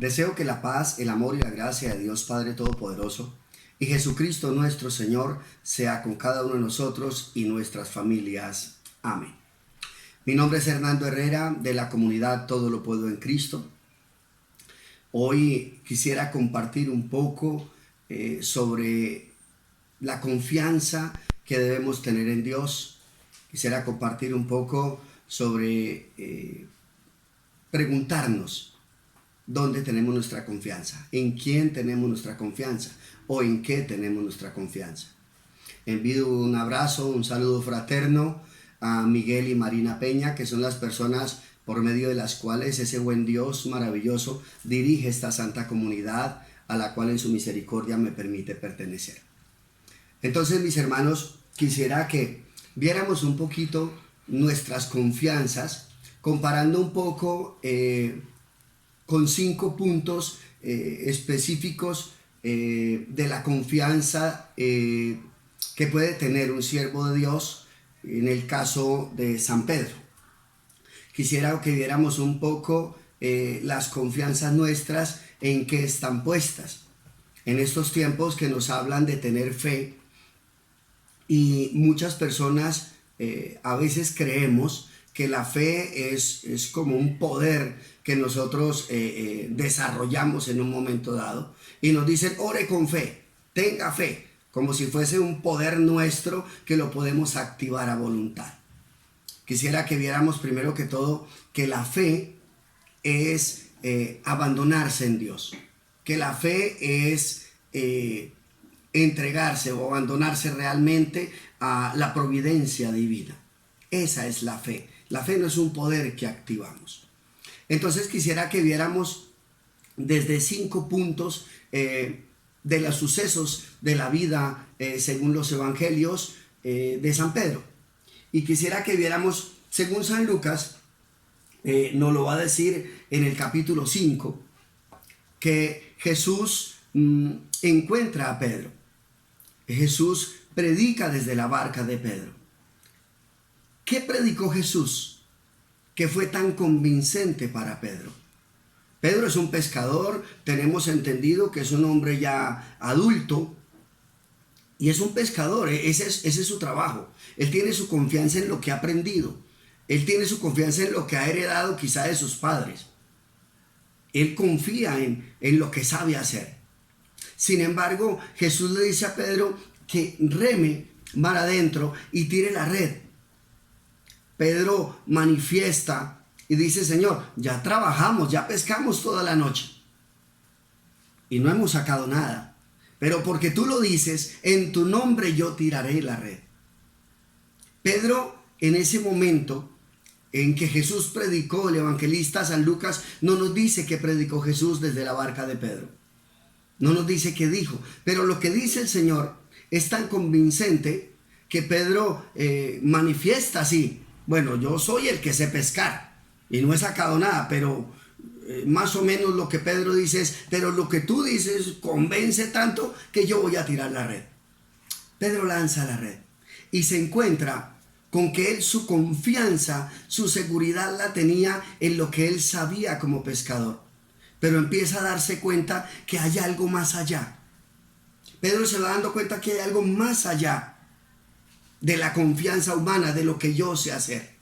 Deseo que la paz, el amor y la gracia de Dios Padre Todopoderoso y Jesucristo nuestro Señor sea con cada uno de nosotros y nuestras familias. Amén. Mi nombre es Hernando Herrera, de la comunidad Todo lo Puedo en Cristo. Hoy quisiera compartir un poco sobre la confianza que debemos tener en Dios. Quisiera compartir un poco sobre preguntarnos dónde tenemos nuestra confianza, en quién tenemos nuestra confianza o en qué tenemos nuestra confianza. Envío un abrazo, un saludo fraterno a Miguel y Marina Peña, que son las personas por medio de las cuales ese buen Dios maravilloso dirige esta santa comunidad a la cual en su misericordia me permite pertenecer. Entonces, mis hermanos, quisiera que viéramos un poquito nuestras confianzas, comparando un poco con 5 puntos específicos de la confianza que puede tener un siervo de Dios en el caso de San Pedro. Quisiera que viéramos un poco las confianzas nuestras en qué están puestas. En estos tiempos que nos hablan de tener fe, y muchas personas a veces creemos que la fe es como un poder que nosotros desarrollamos en un momento dado, y nos dicen: ore con fe, tenga fe, como si fuese un poder nuestro que lo podemos activar a voluntad. Quisiera que viéramos primero que todo que la fe es abandonarse en Dios, que la fe es entregarse o abandonarse realmente a la providencia divina. Esa es la fe. La fe no es un poder que activamos. Entonces quisiera que viéramos desde 5 puntos de los sucesos de la vida según los evangelios de San Pedro. Y quisiera que viéramos, según San Lucas, nos lo va a decir en el capítulo 5, que Jesús encuentra a Pedro. Jesús predica desde la barca de Pedro. ¿Qué predicó Jesús que fue tan convincente para Pedro? Pedro es un pescador, tenemos entendido que es un hombre ya adulto y es un pescador, ese es su trabajo. Él tiene su confianza en lo que ha aprendido, él tiene su confianza en lo que ha heredado quizá de sus padres. Él confía en lo que sabe hacer. Sin embargo, Jesús le dice a Pedro que reme mar adentro y tire la red. Pedro manifiesta y dice: Señor, ya trabajamos, ya pescamos toda la noche y no hemos sacado nada, pero porque tú lo dices, en tu nombre yo tiraré la red. Pedro, en ese momento en que Jesús predicó, el evangelista San Lucas no nos dice que predicó Jesús desde la barca de Pedro, no nos dice qué dijo, pero lo que dice el Señor es tan convincente que Pedro manifiesta así: bueno, yo soy el que sé pescar y no he sacado nada, pero más o menos lo que Pedro dice es: pero lo que tú dices convence tanto que yo voy a tirar la red. Pedro lanza la red y se encuentra con que él, su confianza, su seguridad la tenía en lo que él sabía como pescador, pero empieza a darse cuenta que hay algo más allá. Pedro se va dando cuenta que hay algo más allá de la confianza humana, de lo que yo sé hacer.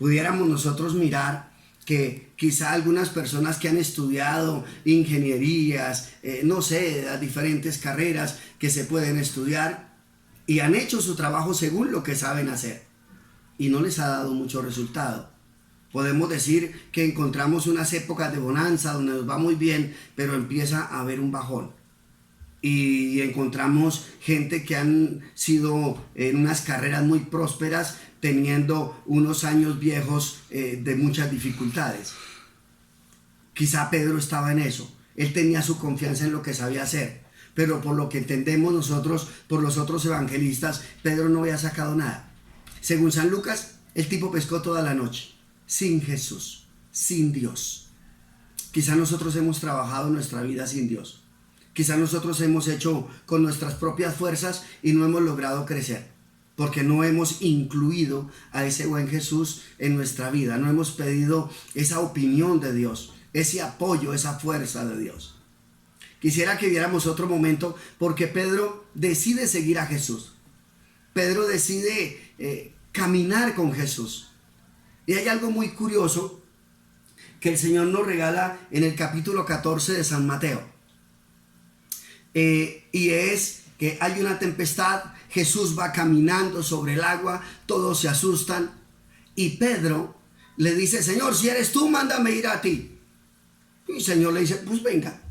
Pudiéramos nosotros mirar que quizá algunas personas que han estudiado ingenierías, no sé, las diferentes carreras que se pueden estudiar, y han hecho su trabajo según lo que saben hacer, y no les ha dado mucho resultado. Podemos decir que encontramos unas épocas de bonanza donde nos va muy bien, pero empieza a haber un bajón. Y encontramos gente que han sido en unas carreras muy prósperas teniendo unos años viejos de muchas dificultades. Quizá Pedro estaba en eso. Él tenía su confianza en lo que sabía hacer, pero por lo que entendemos nosotros, por los otros evangelistas, Pedro no había sacado nada. Según San Lucas, el tipo pescó toda la noche, sin Jesús, sin Dios. Quizá nosotros hemos trabajado nuestra vida sin Dios. Quizá nosotros hemos hecho con nuestras propias fuerzas y no hemos logrado crecer, porque no hemos incluido a ese buen Jesús en nuestra vida, no hemos pedido esa opinión de Dios. ese apoyo, esa fuerza de Dios. Quisiera que viéramos otro momento porque Pedro decide seguir a Jesús. Pedro decide caminar con Jesús. Y hay algo muy curioso que el Señor nos regala en el capítulo 14 de San Mateo. Y es que hay una tempestad, Jesús va caminando sobre el agua, todos se asustan y Pedro le dice: Señor, si eres tú, mándame ir a ti. Y el Señor le dice: pues venga.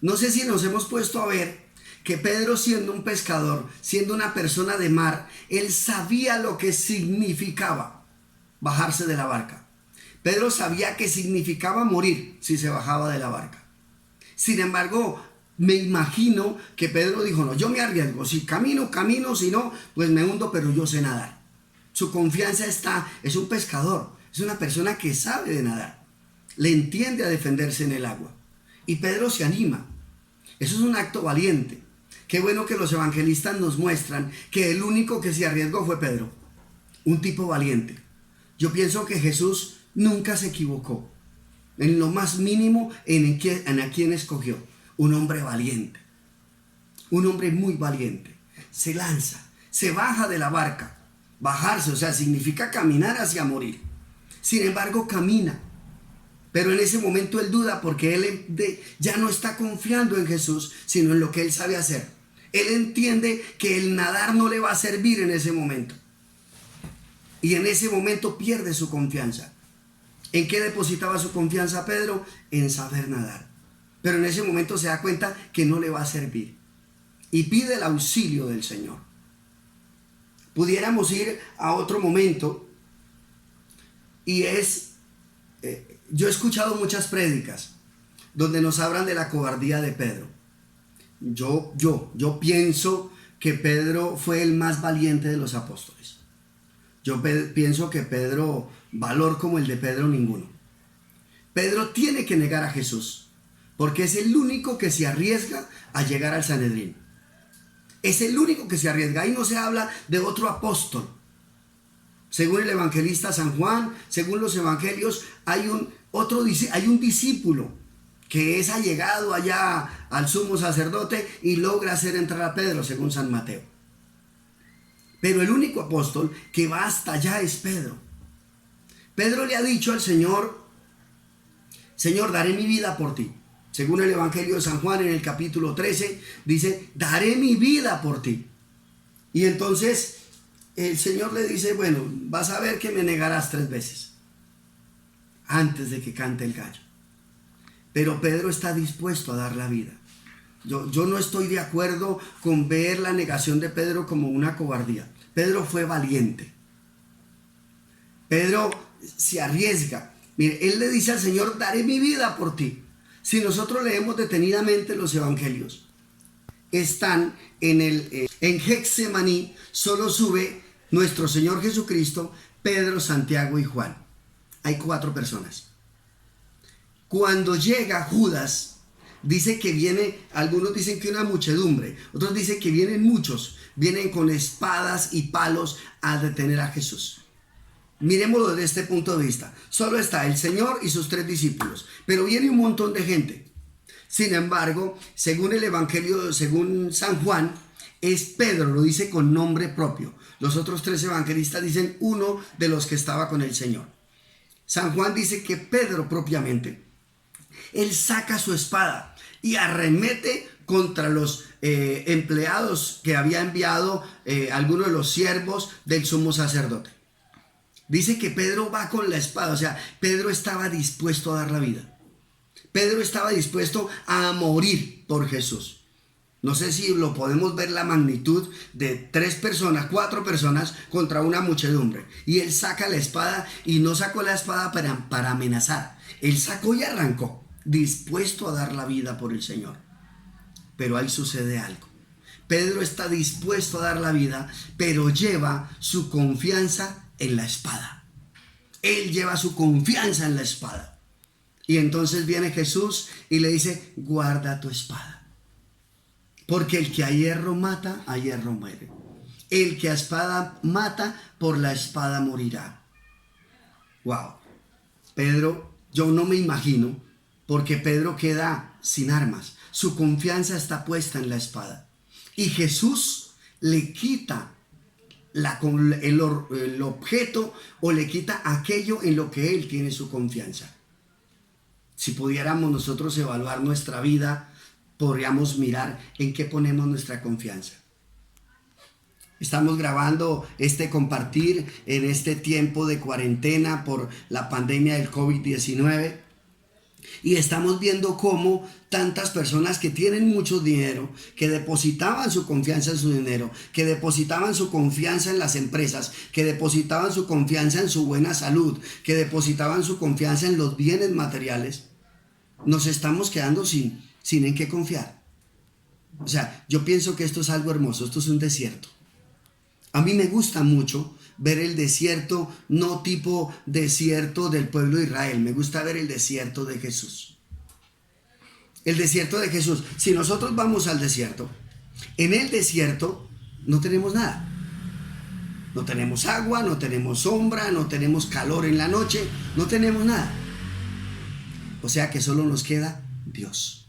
No sé si nos hemos puesto a ver que Pedro, siendo un pescador, siendo una persona de mar, él sabía lo que significaba bajarse de la barca. Pedro sabía que significaba morir si se bajaba de la barca. Sin embargo, me imagino que Pedro dijo: no, yo me arriesgo, si camino, camino, si no, pues me hundo, pero yo sé nadar. Su confianza es un pescador, es una persona que sabe de nadar, le entiende a defenderse en el agua. Y Pedro se anima. Eso es un acto valiente. Qué bueno que los evangelistas nos muestran que el único que se arriesgó fue Pedro, un tipo valiente. Yo pienso que Jesús nunca se equivocó, en lo más mínimo en a quién escogió. Un hombre valiente, un hombre muy valiente. Se lanza, se baja de la barca. Bajarse, o sea, significa caminar hacia morir. Sin embargo, camina. Pero en ese momento él duda porque él ya no está confiando en Jesús, sino en lo que él sabe hacer. Él entiende que el nadar no le va a servir en ese momento. Y en ese momento pierde su confianza. ¿En qué depositaba su confianza Pedro? En saber nadar. Pero en ese momento se da cuenta que no le va a servir. Y pide el auxilio del Señor. Pudiéramos ir a otro momento. Y es... yo he escuchado muchas prédicas donde nos hablan de la cobardía de Pedro. Yo pienso que Pedro fue el más valiente de los apóstoles. Yo pienso que Pedro, valor como el de Pedro, ninguno. Pedro tiene que negar a Jesús, porque es el único que se arriesga a llegar al Sanedrín. Es el único que se arriesga. Ahí no se habla de otro apóstol. Según el evangelista San Juan, según los evangelios, hay un discípulo que es allegado allá al sumo sacerdote y logra hacer entrar a Pedro, según San Mateo. Pero el único apóstol que va hasta allá es Pedro. Pedro le ha dicho al Señor: Señor, daré mi vida por ti. Según el evangelio de San Juan, en el capítulo 13, dice: daré mi vida por ti. Y entonces el Señor le dice: bueno, vas a ver que me negarás 3 veces antes de que cante el gallo. Pero Pedro está dispuesto a dar la vida. Yo no estoy de acuerdo con ver la negación de Pedro como una cobardía. Pedro fue valiente. Pedro se arriesga. Mire, él le dice al Señor: daré mi vida por ti. Si nosotros leemos detenidamente los evangelios, están en Getsemaní, solo sube nuestro Señor Jesucristo, Pedro, Santiago y Juan. Hay 4 personas. Cuando llega Judas, dice que viene, algunos dicen que una muchedumbre, otros dicen que vienen muchos, vienen con espadas y palos a detener a Jesús. Miremoslo desde este punto de vista. Solo está el Señor y sus 3 discípulos, pero viene un montón de gente. Sin embargo, según el evangelio, según San Juan, es Pedro, lo dice con nombre propio. Los otros 3 evangelistas dicen uno de los que estaba con el Señor. San Juan dice que Pedro propiamente, él saca su espada y arremete contra los empleados que había enviado algunos de los siervos del sumo sacerdote. Dice que Pedro va con la espada, o sea, Pedro estaba dispuesto a dar la vida. Pedro estaba dispuesto a morir por Jesús. No sé si lo podemos ver la magnitud de 3 personas, 4 personas contra una muchedumbre. Y él saca la espada y no sacó la espada para amenazar. Él sacó y arrancó, dispuesto a dar la vida por el Señor. Pero ahí sucede algo. Pedro está dispuesto a dar la vida, pero lleva su confianza en la espada. Él lleva su confianza en la espada. Y entonces viene Jesús y le dice: guarda tu espada. Porque el que a hierro mata, a hierro muere. El que a espada mata, por la espada morirá. Wow. Pedro Yo no me imagino, porque Pedro queda sin armas. Su confianza está puesta en la espada. Y Jesús le quita el objeto o le quita aquello en lo que él tiene su confianza. Si pudiéramos nosotros evaluar nuestra vida, podríamos mirar en qué ponemos nuestra confianza. Estamos grabando este compartir en este tiempo de cuarentena por la pandemia del COVID-19 y estamos viendo cómo tantas personas que tienen mucho dinero, que depositaban su confianza en su dinero, que depositaban su confianza en las empresas, que depositaban su confianza en su buena salud, que depositaban su confianza en los bienes materiales, nos estamos quedando sin en qué confiar. O sea, yo pienso que esto es algo hermoso, esto es un desierto. A mí me gusta mucho ver el desierto, no tipo desierto del pueblo de Israel, me gusta ver el desierto de Jesús. El desierto de Jesús. Si nosotros vamos al desierto, en el desierto no tenemos nada. No tenemos agua, no tenemos sombra, no tenemos calor en la noche, no tenemos nada. O sea que solo nos queda Dios.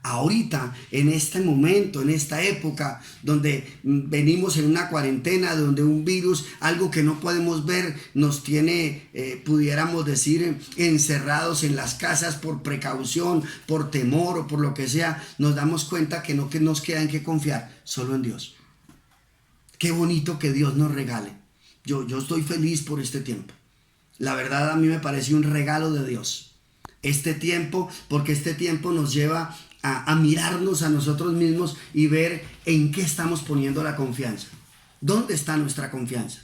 Ahorita, en este momento, en esta época donde venimos en una cuarentena, donde un virus, algo que no podemos ver, nos tiene, pudiéramos decir, encerrados en las casas por precaución, por temor o por lo que sea, nos damos cuenta que no que nos queda en qué confiar, solo en Dios. Qué bonito que Dios nos regale. Yo estoy feliz por este tiempo. La verdad, a mí me parece un regalo de Dios. Este tiempo, porque este tiempo nos lleva a mirarnos a nosotros mismos y ver en qué estamos poniendo la confianza. ¿Dónde está nuestra confianza?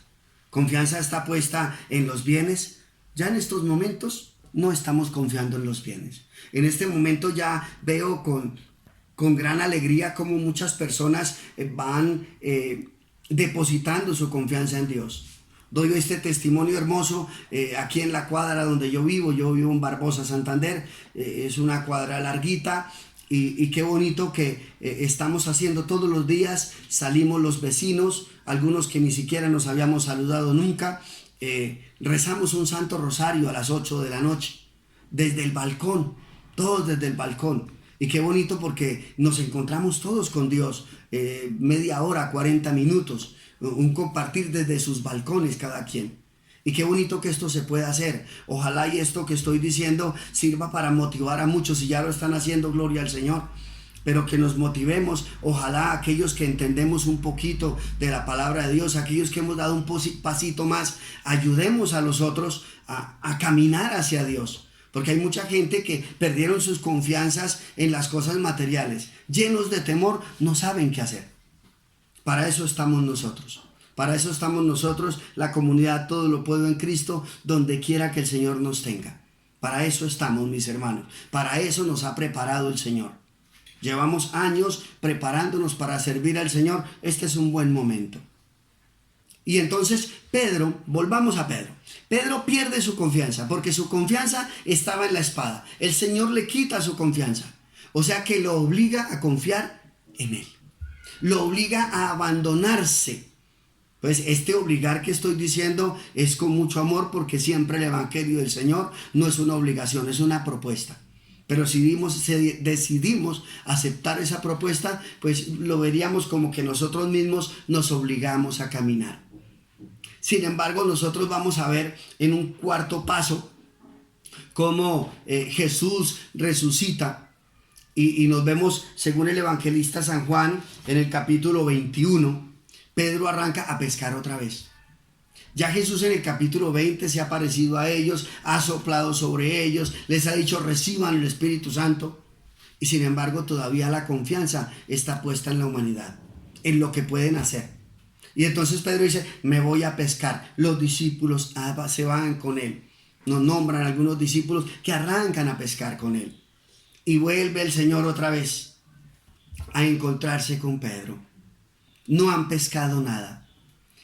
¿Confianza está puesta en los bienes? Ya en estos momentos no estamos confiando en los bienes. En este momento ya veo con gran alegría cómo muchas personas van depositando su confianza en Dios. Doy este testimonio hermoso aquí en la cuadra donde yo vivo en Barbosa, Santander. Es una cuadra larguita. Y qué bonito que estamos haciendo todos los días, salimos los vecinos, algunos que ni siquiera nos habíamos saludado nunca, rezamos un santo rosario a las 8 de la noche, desde el balcón, todos desde el balcón. Y qué bonito porque nos encontramos todos con Dios, media hora, 40 minutos, un compartir desde sus balcones cada quien. Y qué bonito que esto se pueda hacer. Ojalá y esto que estoy diciendo sirva para motivar a muchos, y ya lo están haciendo, gloria al Señor. Pero que nos motivemos, ojalá aquellos que entendemos un poquito de la palabra de Dios, aquellos que hemos dado un pasito más, ayudemos a los otros a caminar hacia Dios. Porque hay mucha gente que perdieron sus confianzas en las cosas materiales. Llenos de temor, no saben qué hacer. Para eso estamos nosotros. Para eso estamos nosotros, la comunidad Todo lo Puedo en Cristo, donde quiera que el Señor nos tenga. Para eso estamos, mis hermanos. Para eso nos ha preparado el Señor. Llevamos años preparándonos para servir al Señor. Este es un buen momento. Y entonces Pedro, volvamos a Pedro. Pedro pierde su confianza porque su confianza estaba en la espada. El Señor le quita su confianza. O sea que lo obliga a confiar en Él. Lo obliga a abandonarse. Pues este obligar que estoy diciendo es con mucho amor, porque siempre el evangelio del Señor no es una obligación, es una propuesta. Pero si decidimos aceptar esa propuesta, pues lo veríamos como que nosotros mismos nos obligamos a caminar. Sin embargo, nosotros vamos a ver en un cuarto paso cómo Jesús resucita y nos vemos, según el evangelista San Juan, en el capítulo 21, Pedro arranca a pescar otra vez. Ya Jesús en el capítulo 20 se ha aparecido a ellos, ha soplado sobre ellos, les ha dicho reciban el Espíritu Santo. Y sin embargo todavía la confianza está puesta en la humanidad, en lo que pueden hacer. Y entonces Pedro dice, me voy a pescar. Los discípulos se van con él. Nos nombran algunos discípulos que arrancan a pescar con él. Y vuelve el Señor otra vez a encontrarse con Pedro. No han pescado nada.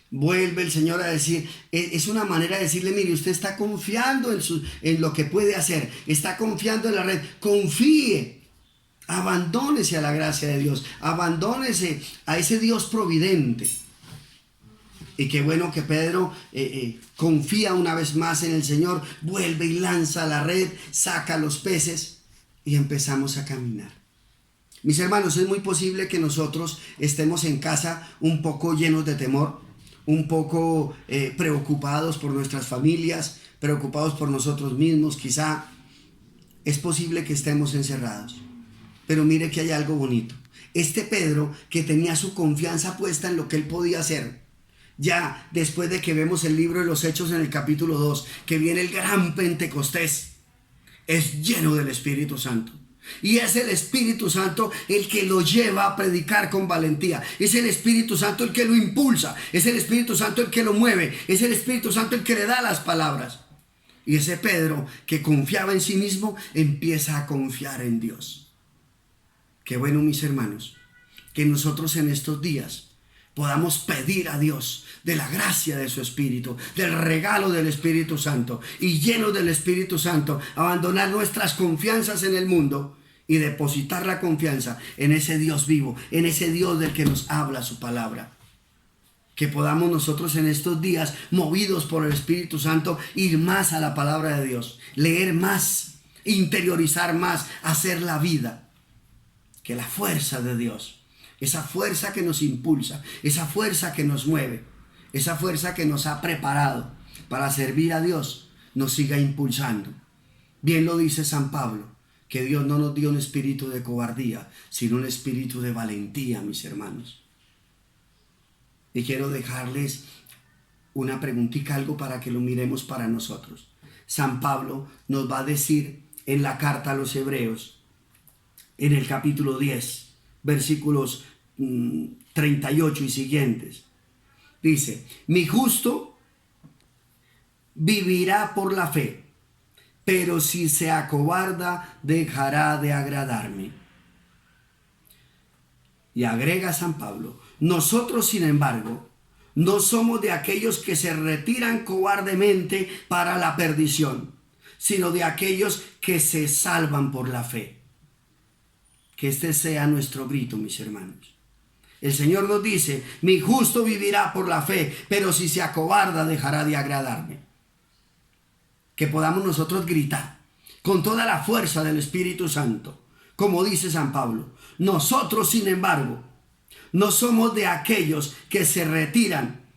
Vuelve el Señor a decir, es una manera de decirle, mire, usted está confiando en lo que puede hacer, está confiando en la red, confíe, abandónese a la gracia de Dios, abandónese a ese Dios providente. Y qué bueno que Pedro confía una vez más en el Señor, vuelve y lanza la red, saca los peces y empezamos a caminar. Mis hermanos, es muy posible que nosotros estemos en casa un poco llenos de temor, un poco preocupados por nuestras familias, preocupados por nosotros mismos, quizá es posible que estemos encerrados. Pero mire que hay algo bonito. Este Pedro, que tenía su confianza puesta en lo que él podía hacer, ya después de que vemos el libro de los Hechos en el capítulo 2, que viene el gran Pentecostés, es lleno del Espíritu Santo. Y es el Espíritu Santo el que lo lleva a predicar con valentía. Es el Espíritu Santo el que lo impulsa. Es el Espíritu Santo el que lo mueve. Es el Espíritu Santo el que le da las palabras. Y ese Pedro que confiaba en sí mismo empieza a confiar en Dios. Qué bueno, mis hermanos, que nosotros en estos días podamos pedir a Dios de la gracia de su Espíritu, del regalo del Espíritu Santo, y llenos del Espíritu Santo, abandonar nuestras confianzas en el mundo y depositar la confianza en ese Dios vivo, en ese Dios del que nos habla su palabra. Que podamos nosotros en estos días, movidos por el Espíritu Santo, ir más a la palabra de Dios, leer más, interiorizar más, hacer la vida. Que la fuerza de Dios, esa fuerza que nos impulsa, esa fuerza que nos mueve, esa fuerza que nos ha preparado para servir a Dios, nos siga impulsando. Bien lo dice San Pablo, que Dios no nos dio un espíritu de cobardía, sino un espíritu de valentía, mis hermanos. Y quiero dejarles una preguntita, algo para que lo miremos para nosotros. San Pablo nos va a decir en la carta a los Hebreos, en el capítulo 10, versículos 38 y siguientes. Dice, mi justo vivirá por la fe, pero si se acobarda, dejará de agradarme. Y agrega San Pablo, nosotros, sin embargo, no somos de aquellos que se retiran cobardemente para la perdición, sino de aquellos que se salvan por la fe. Que este sea nuestro grito, mis hermanos. El Señor nos dice, mi justo vivirá por la fe, pero si se acobarda, dejará de agradarme. Que podamos nosotros gritar con toda la fuerza del Espíritu Santo, como dice San Pablo. Nosotros, sin embargo, no somos de aquellos que se retiran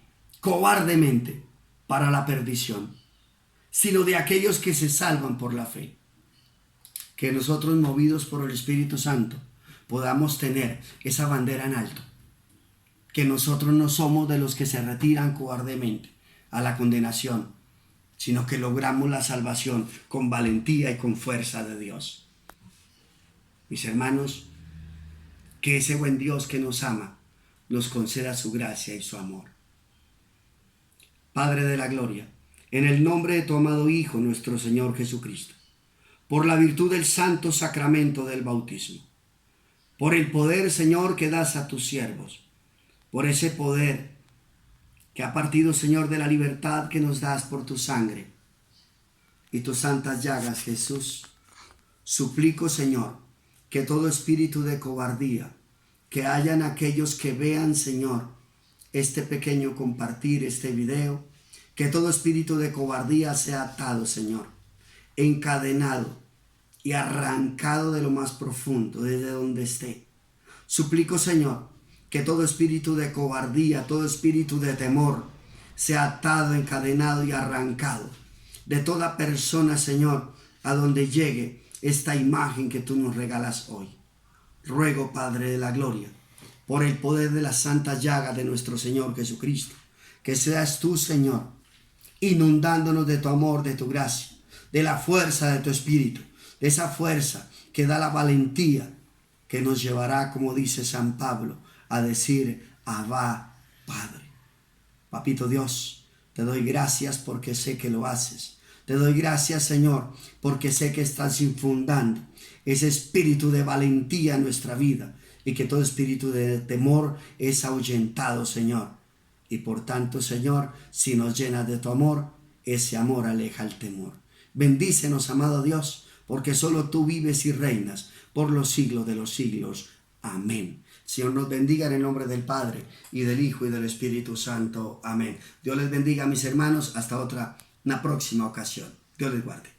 cobardemente para la perdición, sino de aquellos que se salvan por la fe. Que nosotros, movidos por el Espíritu Santo, podamos tener esa bandera en alto. Que nosotros no somos de los que se retiran cobardemente a la condenación, sino que logramos la salvación con valentía y con fuerza de Dios. Mis hermanos, que ese buen Dios que nos ama nos conceda su gracia y su amor. Padre de la gloria, en el nombre de tu amado Hijo, nuestro Señor Jesucristo, por la virtud del santo sacramento del bautismo, por el poder, Señor, que das a tus siervos, por ese poder que ha partido, Señor, de la libertad que nos das por tu sangre y tus santas llagas, Jesús, suplico, Señor, que todo espíritu de cobardía, que hayan aquellos que vean, Señor, este pequeño compartir, este video, que todo espíritu de cobardía sea atado, Señor, encadenado y arrancado de lo más profundo, desde donde esté. Suplico, Señor, que todo espíritu de cobardía, todo espíritu de temor, sea atado, encadenado y arrancado de toda persona, Señor, a donde llegue esta imagen que tú nos regalas hoy. Ruego, Padre de la gloria, por el poder de las santas llagas de nuestro Señor Jesucristo, que seas tú, Señor, inundándonos de tu amor, de tu gracia, de la fuerza de tu espíritu, de esa fuerza que da la valentía que nos llevará, como dice San Pablo, a decir, Abba, Padre. Papito Dios, te doy gracias porque sé que lo haces. Te doy gracias, Señor, porque sé que estás infundando ese espíritu de valentía en nuestra vida y que todo espíritu de temor es ahuyentado, Señor. Y por tanto, Señor, si nos llenas de tu amor, ese amor aleja el temor. Bendícenos, amado Dios, porque solo tú vives y reinas por los siglos de los siglos. Amén. Señor nos bendiga en el nombre del Padre, y del Hijo, y del Espíritu Santo. Amén. Dios les bendiga, mis hermanos. Hasta una próxima ocasión. Dios les guarde.